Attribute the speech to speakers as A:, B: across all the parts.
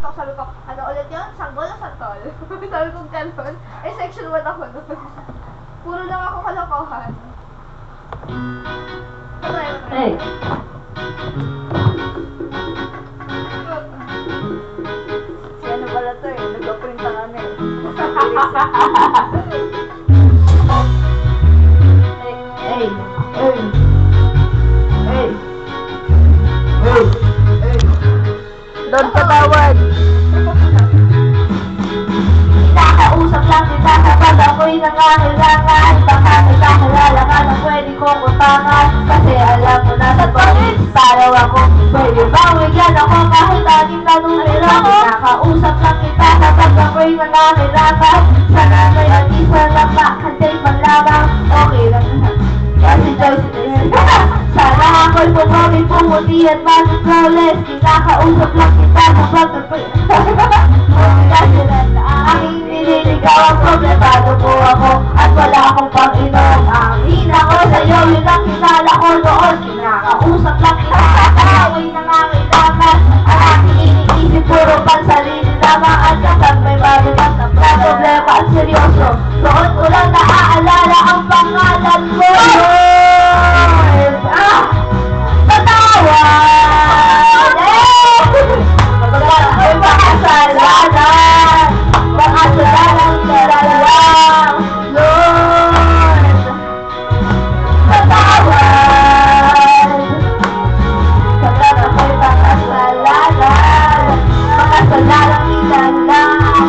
A: Sabi ko, ano ulit yun? Sanggol o santol? Sabi ko gano'n. Eh, section 1 ako nun. Puro lang ako kalokohan.
B: Hey!
A: Si ano pala to eh, nag-print na kami eh.
B: Hey! Hey! Hey! Hey! Hey!
A: Doon patawad! Nakausap lang kita kapag ako'y nangangailangan. Baka may kakilala ka na pwede kong utangan. Kasi alam mo na sa pangit saraw ako. Pwede bang wigyan ako kahit aking na numero? Nakausap lang kita kapag ako'y nangangailangan. Sana may mag-isa lang makantay panlamang. Okay lang na. Kasi Joyce sana ako'y pumami, pumuti at mag-flawless. Kinakausap lang kita kapag ako'y aking nililigaw ang problemado po ako at wala akong pang-inom. Ang hina ko sa'yo, yun ang kilala ko noon. Kinakausap lang kita kapag ako'y nangangailangan. Ang aking iniisip puro pansarili lamang at kapag may mabigat na problema at seryoso, doon ko lang naaalala ang pangalan mo. Patawad! Kapag ako'y makasalanan, makasalanan lang, Lord. Patawad! Kapag ako'y makasalanan, makasalanan lang.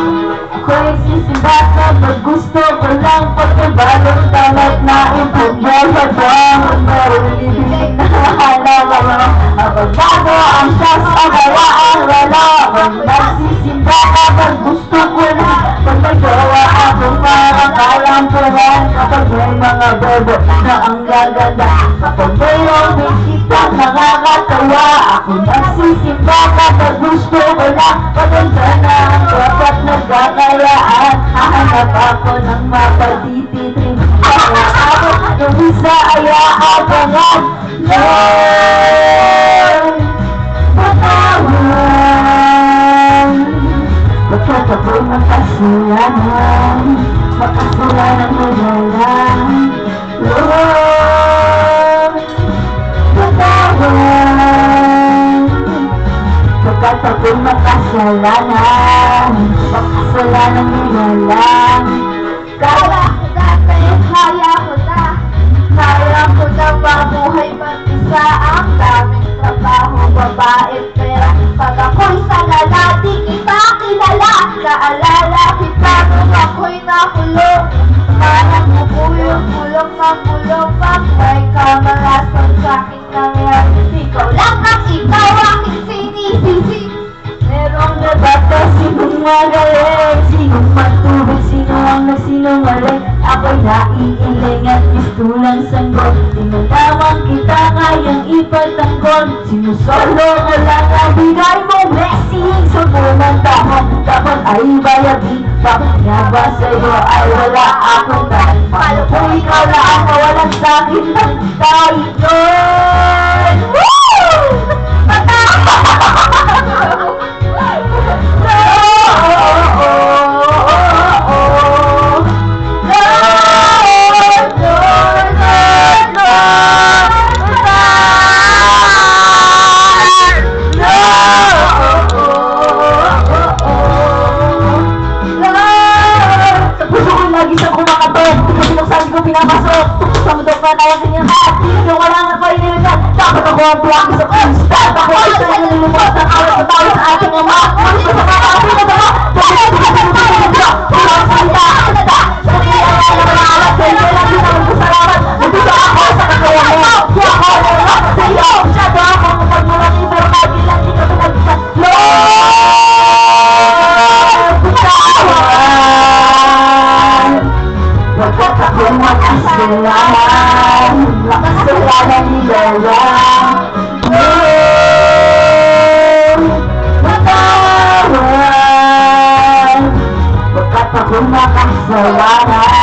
A: Ako'y sisimba kapag gusto ko lang pagkabalong tamad na impugya sa pangod marililig na halaman. Kapag bago ang sas ang gawaan wala akong nagsisimba kapag gusto ko lang pag magawa akong parang kalampuran. Kapag may mga bebo na ang gaganda, kapag mayroong bisitang nakakatawa, ako nagsisimba kapag gusto ko lang paganda na ang dapat nagkakayaan. Hahanap ako ng mapatititring ako tumisa aya abangan. Lord, patawad pagkat ako'y makasalanan, makasalanan mo na lang. Lord, patawad pagkat ako'y makasalanan, makasalanan mo na lang. Kaya ko dati, kaya ko na mabuhay mag-isa. Ang daming trabaho, babae, pera. Pag ako'y salala, di kita kilala. Naalala kita nung ako'y nakulong. Parang bubuyong bulong ng bulong. Pag may kamalasan sa'king nangyari, ikaw lang ang ikaw aking sinisisi. Merong debate, sinong magaling, sinong matubig, sino ang nagsinungaling. Ako'y naiiling at mistulang sanggol. Di mo naman kita kayang ipatanggol. Sinusolo ko lang ang bigay mong blessing. Sa unang taon, dapat ay bayagi. Bakit nga ba sa'yo ay wala akong tayo? Paano kung ikaw na ang nawalan sa'kin ng tayo? Lord! Woo! Pinapasok sa mundo pa tayo sa inyo lahat. Yung wala na ko iniligyan, dapat ako ang buwak sa constant. Ako ay sa inyo nilumot ng awat sa tao sa ating ama. Ano sa mga ating ama? Bakit ka sa tayo nito? Pulang salita, salita. Sa mga alam na alat, sa inyo lang din ang kasalamat. Nandito ako sa kagawa mo. Di ako nalala sa iyo. Masyado ako kapag mulang ibang kagilan, di ka pinagbisan. Lord! Patawad! Pagkat ako'y makasalanan, makasalanan nila lang. Lord, patawad. Pagkat ako'y makasalanan,